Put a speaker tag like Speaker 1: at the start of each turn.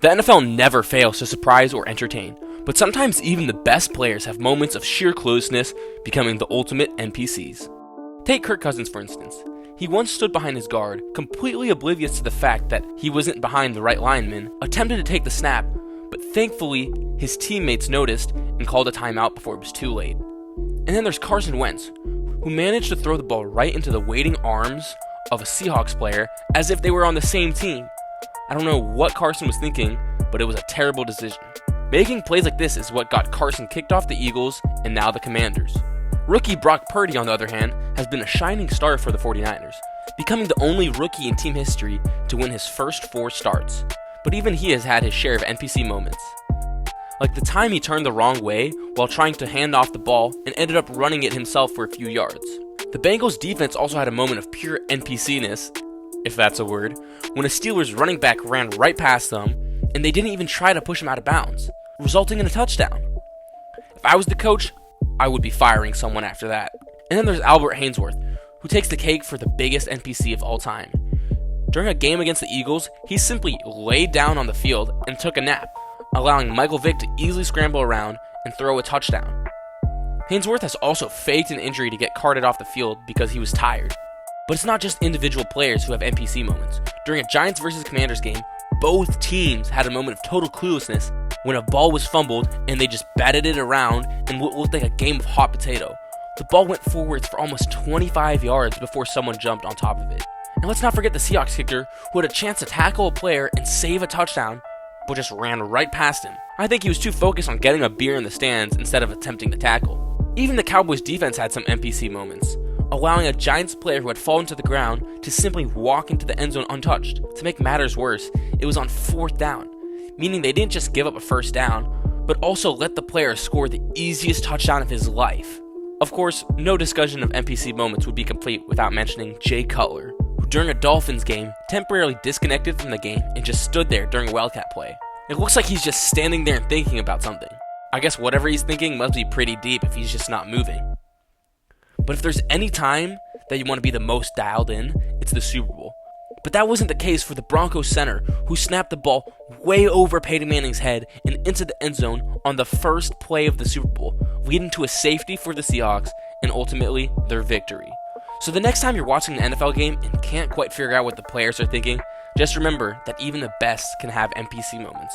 Speaker 1: The NFL never fails to surprise or entertain, but sometimes even the best players have moments of sheer cluelessness, becoming the ultimate NPCs. Take Kirk Cousins for instance. He once stood behind his guard, completely oblivious to the fact that he wasn't behind the right lineman, attempted to take the snap, but thankfully his teammates noticed and called a timeout before it was too late. And then there's Carson Wentz, who managed to throw the ball right into the waiting arms of a Seahawks player as if they were on the same team. I don't know what Carson was thinking, but it was a terrible decision. Making plays like this is what got Carson kicked off the Eagles and now the Commanders. Rookie Brock Purdy, on the other hand, has been a shining star for the 49ers, becoming the only rookie in team history to win his first 4 starts. But even he has had his share of NPC moments. Like the time he turned the wrong way while trying to hand off the ball and ended up running it himself for a few yards. The Bengals Defense also had a moment of pure NPC-ness, if that's a word, when a Steelers running back ran right past them and they didn't even try to push him out of bounds, resulting in a touchdown. If I was the coach, I would be firing someone after that. And then there's Albert Haynesworth, who takes the cake for the biggest NPC of all time. During a game against the Eagles, he simply laid down on the field and took a nap, allowing Michael Vick to easily scramble around and throw a touchdown. Haynesworth has also faked an injury to get carted off the field because he was tired. But it's not just individual players who have NPC moments. During a Giants vs. Commanders game, both teams had a moment of total cluelessness when a ball was fumbled and they just batted it around in what looked like a game of hot potato. The ball went forwards for almost 25 yards before someone jumped on top of it. And let's not forget the Seahawks kicker who had a chance to tackle a player and save a touchdown, but just ran right past him. I think he was too focused on getting a beer in the stands instead of attempting the tackle. Even the Cowboys defense had some NPC moments, allowing a Giants player who had fallen to the ground to simply walk into the end zone untouched. To make matters worse, it was on 4th down, meaning they didn't just give up a first down, but also let the player score the easiest touchdown of his life. Of course, no discussion of NPC moments would be complete without mentioning Jay Cutler, who during a Dolphins game temporarily disconnected from the game and just stood there during a Wildcat play. It looks like he's just standing there and thinking about something. I guess whatever he's thinking must be pretty deep if he's just not moving. But if there's any time that you want to be the most dialed in, it's the Super Bowl. But that wasn't the case for the Broncos center, who snapped the ball way over Peyton Manning's head and into the end zone on the first play of the Super Bowl, leading to a safety for the Seahawks and ultimately their victory. So the next time you're watching an NFL game and can't quite figure out what the players are thinking, just remember that even the best can have NPC moments.